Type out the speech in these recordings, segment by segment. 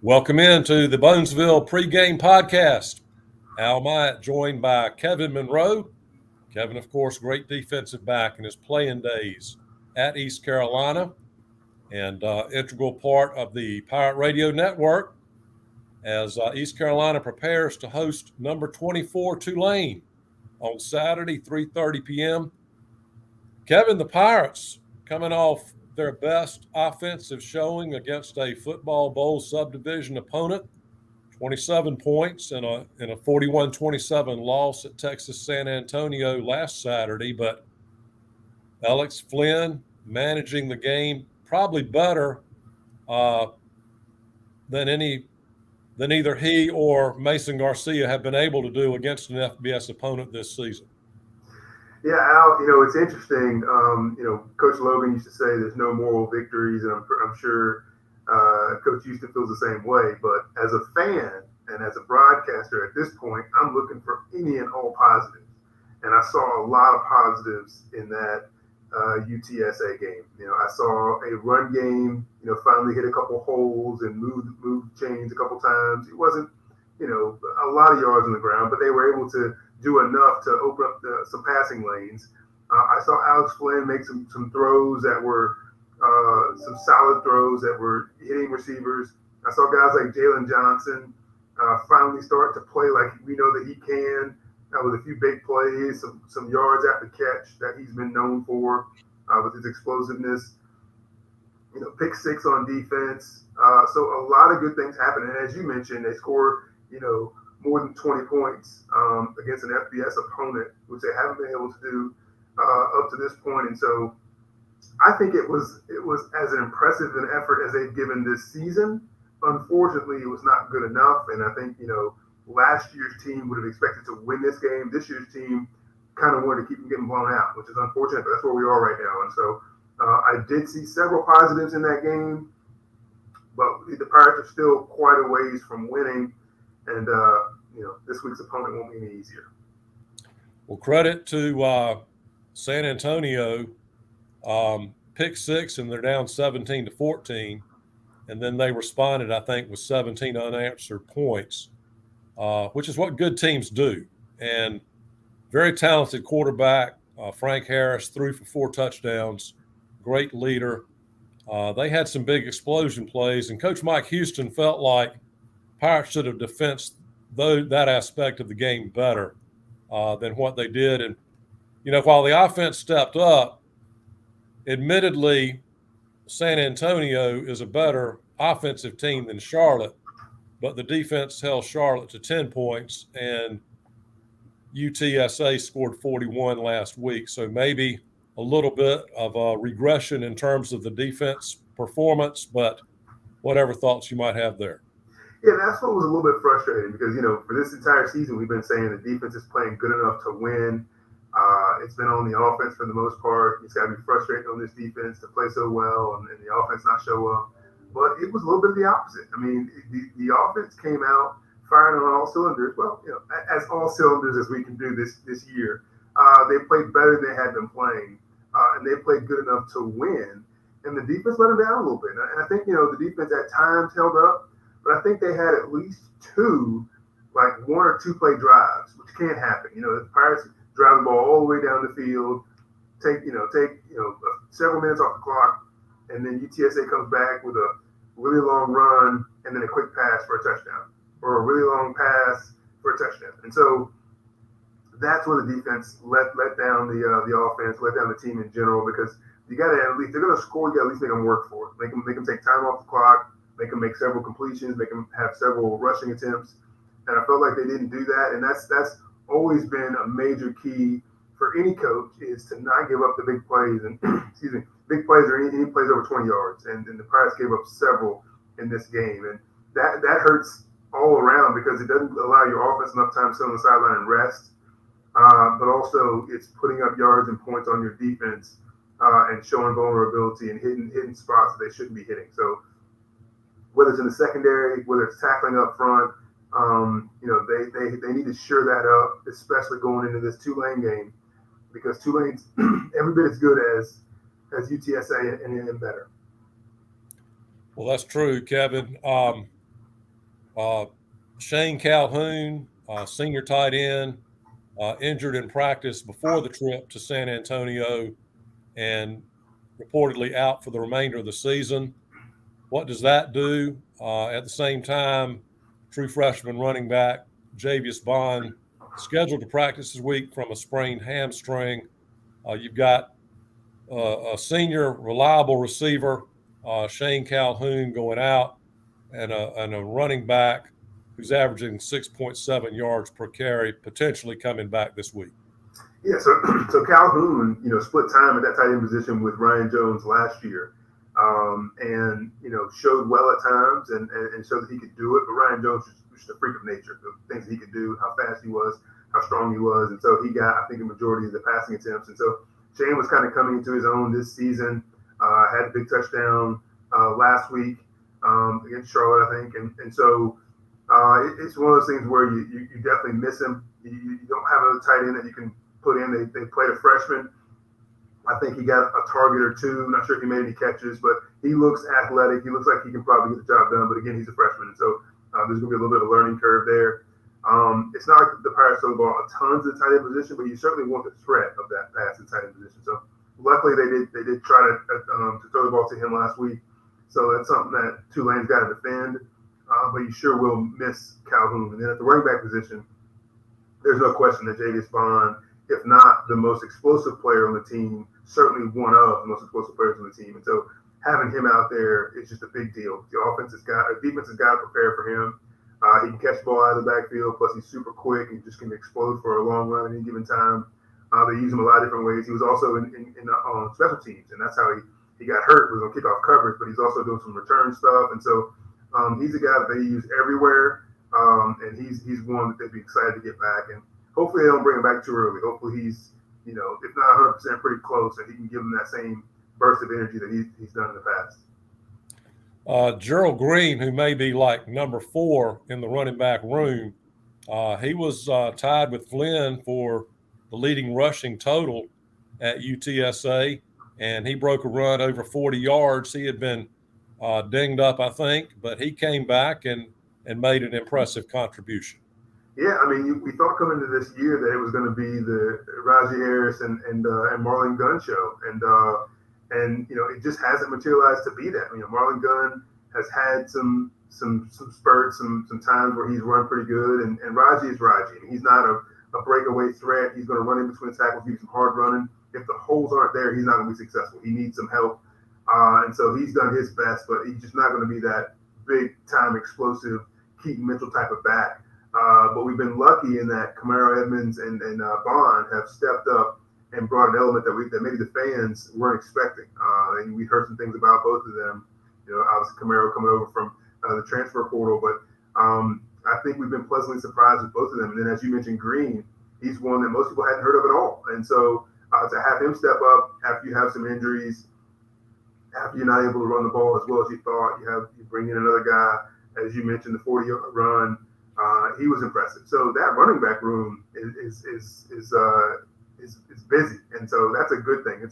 Welcome into the Bonesville Pregame Podcast. Al Myatt joined by Kevin Monroe. Kevin, of course, great defensive back in his playing days at East Carolina and integral part of the Pirate Radio Network as East Carolina prepares to host number 24 Tulane on Saturday, 3:30 p.m. Kevin, the Pirates coming off their best offensive showing against a football bowl subdivision opponent, 27 points in a 41-27 loss at Texas San Antonio last Saturday. But Alex Flynn managing the game probably better than either he or Mason Garcia have been able to do against an FBS opponent this season. Yeah, Al, it's interesting. Coach Logan used to say there's no moral victories, and I'm sure Coach Houston feels the same way. But as a fan and as a broadcaster at this point, I'm looking for any and all positives. And I saw a lot of positives in that UTSA game. I saw a run game, finally hit a couple holes and moved chains a couple times. It wasn't, a lot of yards on the ground, but they were able to do enough to open up some passing lanes. I saw Alex Flynn make some throws that were some solid throws that were hitting receivers. I saw guys like Jalen Johnson finally start to play like we know that he can, with a few big plays, some yards after catch that he's been known for with his explosiveness. Pick six on defense. So a lot of good things happened. And as you mentioned, they scored, more than 20 points against an FBS opponent, which they haven't been able to do up to this point. And so I think it was as impressive an effort as they've given this season. Unfortunately, it was not good enough. And I think, last year's team would have expected to win this game. This year's team kind of wanted to keep them getting blown out, which is unfortunate, but that's where we are right now. And so I did see several positives in that game, but the Pirates are still quite a ways from winning. And, this week's opponent won't be any easier. Well, credit to San Antonio, pick six, and they're down 17-14. And then they responded, I think, with 17 unanswered points, which is what good teams do. And very talented quarterback, Frank Harris, threw for 4 touchdowns, great leader. They had some big explosion plays, and Coach Mike Houston felt like Pirates should have defensed that aspect of the game better than what they did. And, while the offense stepped up, admittedly, San Antonio is a better offensive team than Charlotte, but the defense held Charlotte to 10 points, and UTSA scored 41 last week. So maybe a little bit of a regression in terms of the defense performance, but whatever thoughts you might have there. Yeah, that's what was a little bit frustrating because, for this entire season, we've been saying the defense is playing good enough to win. It's been on the offense for the most part. It's got to be frustrating on this defense to play so well and the offense not show up. But it was a little bit of the opposite. I mean, the offense came out firing on all cylinders. Well, as all cylinders as we can do this year. They played better than they had been playing, and they played good enough to win. And the defense let them down a little bit. And I think, the defense at times held up, but I think they had at least 2, like 1 or 2 play drives, which can't happen. The Pirates drive the ball all the way down the field, take several minutes off the clock, and then UTSA comes back with a really long run and then a quick pass for a touchdown, or a really long pass for a touchdown. And so that's where the defense let down the offense, let down the team in general, because you got to at least, they're going to score, you got to at least make them work for it. Make them take time off the clock, make them make several completions, make them have several rushing attempts. And I felt like they didn't do that. And that's always been a major key for any coach, is to not give up the big plays and big plays or any plays over 20 yards. And the Pirates gave up several in this game. And that hurts all around because it doesn't allow your offense enough time to sit on the sideline and rest. But also it's putting up yards and points on your defense and showing vulnerability and hitting spots that they shouldn't be hitting. So whether it's in the secondary, whether it's tackling up front, they need to shore that up, especially going into this Tulane game, because Tulane's every bit as good as UTSA and better. Well, that's true, Kevin. Shane Calhoun, senior tight end, injured in practice before the trip to San Antonio and reportedly out for the remainder of the season. What does that do? At the same time, true freshman running back Javius Bond scheduled to practice this week from a sprained hamstring. You've got a senior reliable receiver, Shane Calhoun, going out, and a running back who's averaging 6.7 yards per carry, potentially coming back this week. Yeah, so Calhoun, split time at that tight end position with Ryan Jones last year, and showed well at times and showed that he could do it. But Ryan Jones was just a freak of nature. The things that he could do, how fast he was, how strong he was, and so he got, I think, a majority of the passing attempts. And so Shane was kind of coming into his own this season. Had a big touchdown last week against Charlotte, I think, and so it's one of those things where you definitely miss him. You don't have another tight end that you can put in. They played a freshman. I think he got a target or two. I'm not sure if he made any catches, but he looks athletic. He looks like he can probably get the job done. But again, he's a freshman, and so there's going to be a little bit of a learning curve there. It's not like the Pirates throw the ball a tons of tight end position, but you certainly want the threat of that pass in tight end position. So luckily they did try to throw the ball to him last week. So that's something that Tulane's got to defend. But you sure will miss Calhoun. And then at the running back position, there's no question that Javius Bond, if not the most explosive player on the team, certainly one of the most explosive players on the team. And so having him out there is just a big deal. The defense has got to prepare for him. He can catch the ball out of the backfield, plus he's super quick and just can explode for a long run at any given time. They use him a lot of different ways. He was also in special teams, and that's how he got hurt, was on kickoff coverage, but he's also doing some return stuff. And so he's a guy that they use everywhere, and he's one that they'd be excited to get back. And hopefully they don't bring him back too early. Hopefully he's, if not 100%, pretty close, and he can give him that same burst of energy that he's done in the past. Gerald Green, who may be like number 4 in the running back room, he was tied with Flynn for the leading rushing total at UTSA, and he broke a run over 40 yards. He had been dinged up, I think, but he came back and made an impressive contribution. Yeah, I mean, we thought coming into this year that it was going to be the Raji Harris and Marlon Gunn show, and it just hasn't materialized to be that. Marlon Gunn has had some spurts, some times where he's run pretty good, and Raji is Raji. He's not a breakaway threat. He's going to run in between the tackles, give some hard running. If the holes aren't there, he's not going to be successful. He needs some help, and so he's done his best, but he's just not going to be that big time explosive Keaton Mitchell type of back. But we've been lucky in that Camaro Edmonds and Bond have stepped up and brought an element that maybe the fans weren't expecting. And we heard some things about both of them. Obviously Camaro coming over from the transfer portal, but I think we've been pleasantly surprised with both of them. And then, as you mentioned, Green, he's one that most people hadn't heard of at all. And so to have him step up after you have some injuries, after you're not able to run the ball as well as you thought, you bring in another guy, as you mentioned, the 40-yard run. He was impressive. So that running back room is busy, and so that's a good thing.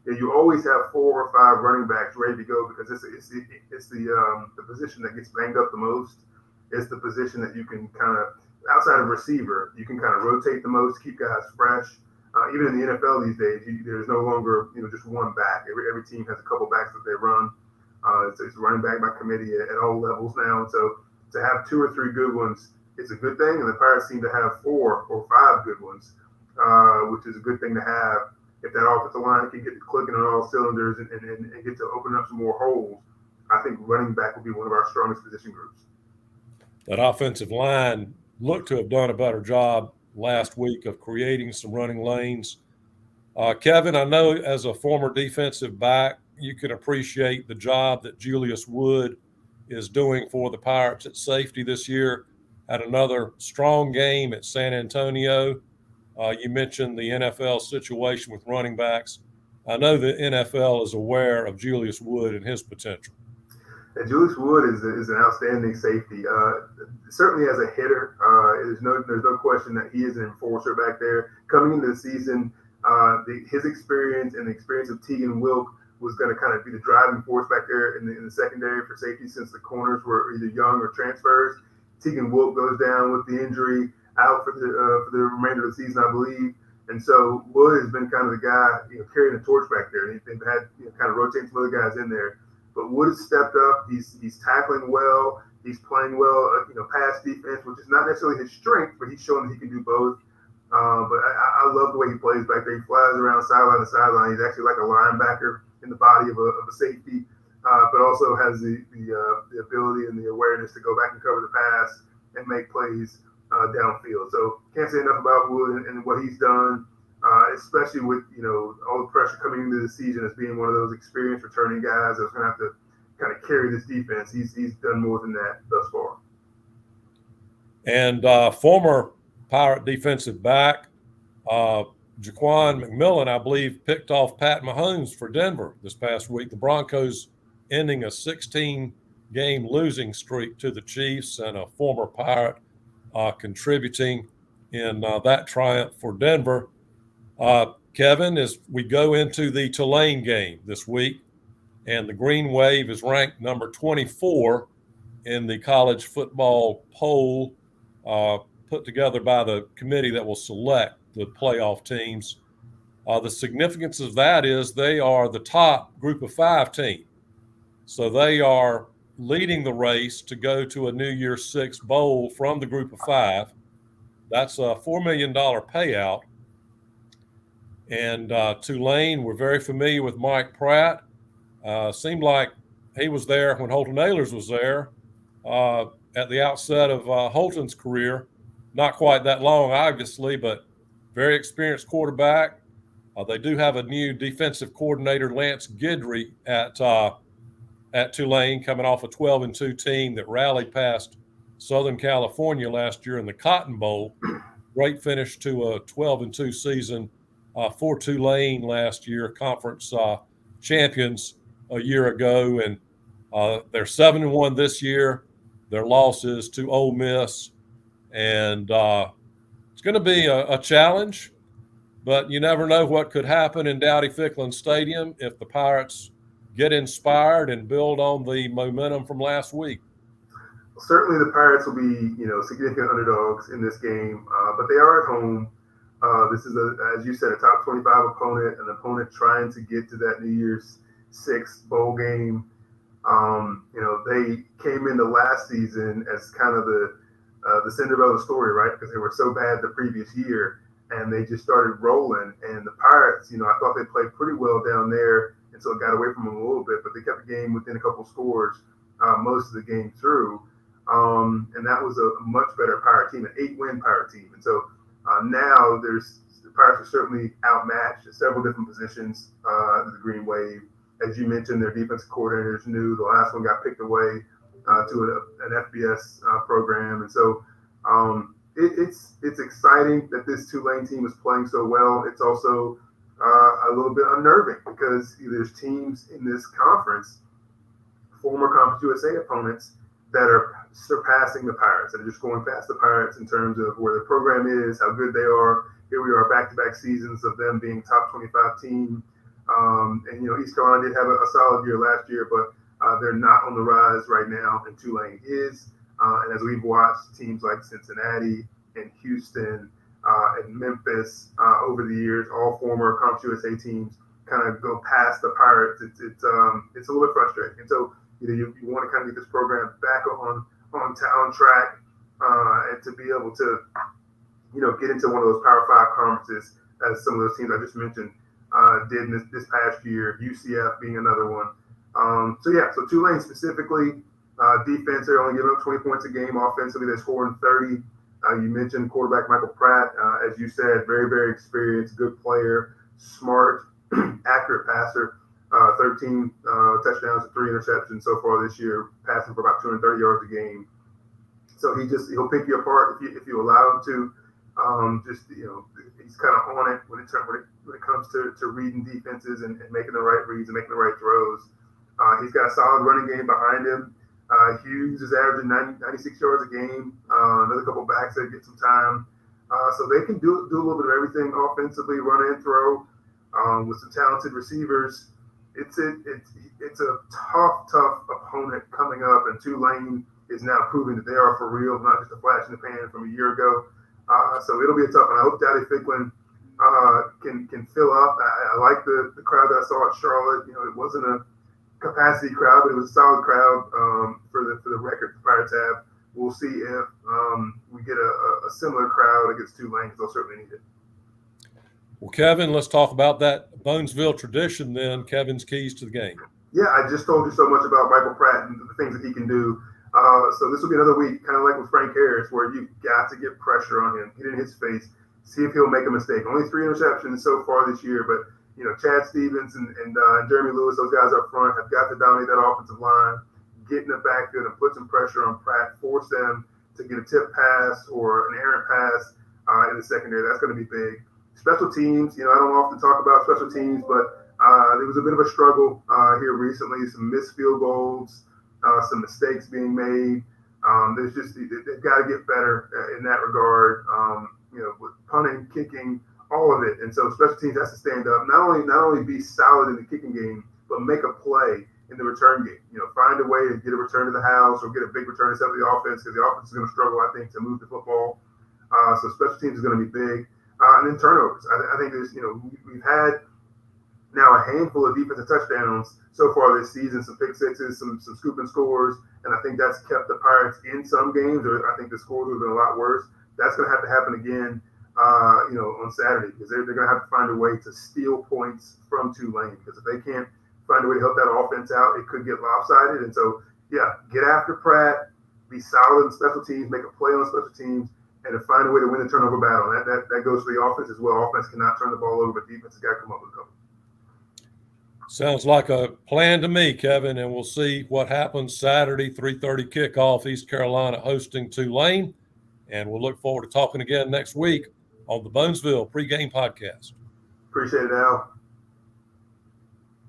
You always have 4 or 5 running backs ready to go because it's the position that gets banged up the most. It's the position that you can kind of, outside of receiver, you can kind of rotate the most, keep guys fresh. Even in the NFL these days, there's no longer just one back. Every team has a couple backs that they run. It's running back by committee at all levels now. And so to have 2 or 3 good ones, it's a good thing. And the Pirates seem to have 4 or 5 good ones, which is a good thing to have. If that offensive line can get clicking on all cylinders and get to open up some more holes, I think running back will be one of our strongest position groups. That offensive line looked to have done a better job last week of creating some running lanes. Kevin, I know as a former defensive back, you can appreciate the job that Julius Wood is doing for the Pirates at safety this year. Had another strong game at San Antonio. You mentioned the NFL situation with running backs. I know the NFL is aware of Julius Wood and his potential. And Julius Wood is an outstanding safety. Certainly as a hitter, there's no question that he is an enforcer back there. Coming into the season, his experience and the experience of Tegan Wilk was going to kind of be the driving force back there in the secondary for safety, since the corners were either young or transfers. Tegan Wolf goes down with the injury, out for the remainder of the season, I believe. And so Wood has been kind of the guy, carrying the torch back there. They've had kind of rotating some other guys in there. But Wood has stepped up. He's tackling well. He's playing well, pass defense, which is not necessarily his strength, but he's showing that he can do both. But I love the way he plays back there. He flies around sideline to sideline. He's actually like a linebacker in the body of a safety, but also has the ability and the awareness to go back and cover the pass and make plays downfield. So can't say enough about Wood and what he's done, especially with all the pressure coming into the season as being one of those experienced returning guys that's going to have to kind of carry this defense. He's done more than that thus far. And former Pirate defensive back Jaquan McMillan, I believe, picked off Pat Mahomes for Denver this past week. The Broncos ending a 16-game losing streak to the Chiefs, and a former Pirate contributing in that triumph for Denver. Kevin, as we go into the Tulane game this week, and the Green Wave is ranked number 24 in the college football poll put together by the committee that will select the playoff teams. The significance of that is they are the top group of 5 team. So they are leading the race to go to a New Year's 6 bowl from the group of 5. That's a $4 million payout. And Tulane, we're very familiar with Mike Pratt. Seemed like he was there when Holton Ahlers was there at the outset of Holton's career. Not quite that long, obviously, but very experienced quarterback. They do have a new defensive coordinator, Lance Guidry, at Tulane, coming off a 12-2 team that rallied past Southern California last year in the Cotton Bowl. Great finish to a 12-2 season for Tulane last year, conference champions a year ago, and they're 7-1 this year. Their losses to Ole Miss, and it's going to be a challenge, but you never know what could happen in Dowdy-Ficklen Stadium if the Pirates get inspired and build on the momentum from last week. Certainly the Pirates will be, significant underdogs in this game, but they are at home. This is, as you said, a top 25 opponent, an opponent trying to get to that New Year's 6 bowl game. They came into last season as kind of the Cinderella story, right? Because they were so bad the previous year, and they just started rolling. And the Pirates, I thought they played pretty well down there, and so it got away from them a little bit, but they kept the game within a couple scores most of the game through. And that was a much better Pirate team, an 8-win Pirate team. And so now the Pirates are certainly outmatched at several different positions, the Green Wave. As you mentioned, their defensive coordinator is new. The last one got picked away to an FBS program. And so it's exciting that this Tulane team is playing so well. It's also a little bit unnerving because there's teams in this conference, former Conference USA opponents, that are surpassing the Pirates and just going past the Pirates in terms of where the program is, how good they are. Here we are, back-to-back seasons of them being top 25 team. And East Carolina did have a solid year last year, but they're not on the rise right now, and Tulane is. And as we've watched teams like Cincinnati and Houston and Memphis over the years, all former Conference USA teams, kind of go past the Pirates, it's a little bit frustrating. And so you want to kind of get this program back on track and to be able to get into one of those Power 5 conferences, as some of those teams I just mentioned did this past year, UCF being another one. So Tulane specifically, defense, they're only giving up 20 points a game. Offensively, they're scoring 30. You mentioned quarterback Michael Pratt, as you said, very, very experienced, good player, smart, accurate passer. 13 touchdowns and 3 interceptions so far this year, passing for about 230 yards a game. So he'll pick you apart if you allow him to. He's kind of on it when it comes to reading defenses and making the right reads and making the right throws. He's got a solid running game behind him. Hughes is averaging 96 yards a game. Another couple backs that get some time. So they can do a little bit of everything offensively, run and throw, with some talented receivers. It's a tough opponent coming up, and Tulane is is now proving that they are for real, not just a flash in the pan from a year ago. So it'll be a tough one. I hope Dowdy-Ficklen can fill up. I like the crowd that I saw at Charlotte. It wasn't a capacity crowd, but it was a solid crowd for the record for Pirates have. We'll see if we get a similar crowd against Tulane, because they'll certainly need it. Well, Kevin, let's talk about that Bonesville tradition then, Kevin's keys to the game. Yeah, I just told you so much about Michael Pratt and the things that he can do. So this will be another week, kind of like with Frank Harris, where you've got to get pressure on him, get in his face, see if he'll make a mistake. Only 3 interceptions so far this year, but Chad Stevens and Jeremy Lewis, those guys up front, have got to dominate that offensive line, get in the backfield and put some pressure on Pratt, force them to get a tip pass or an errant pass in the secondary. That's going to be big. Special teams, I don't often talk about special teams, but there was a bit of a struggle here recently, some missed field goals, some mistakes being made. They've got to get better in that regard, with punting, kicking, all of it. And so special teams has to stand up, not only be solid in the kicking game, but make a play in the return game. Find a way to get a return to the house or get a big return to help the offense, because the offense is going to struggle, I think, to move the football. So special teams is going to be big. And then turnovers. I think there's, we've had now a handful of defensive touchdowns so far this season, some pick sixes, some scoop and scores, and I think that's kept the Pirates in some games, or I think the scores would have been a lot worse. That's going to have to happen again, on Saturday, because they're going to have to find a way to steal points from Tulane, because if they can't find a way to help that offense out, it could get lopsided. And so, yeah, get after Pratt, be solid in special teams, make a play on special teams, and to find a way to win the turnover battle. That goes for the offense as well. Offense cannot turn the ball over, but defense has got to come up with a couple. Sounds like a plan to me, Kevin, and we'll see what happens Saturday, 3:30 kickoff, East Carolina hosting Tulane. And we'll look forward to talking again next week on the Bonesville Pregame Podcast. Appreciate it, Al.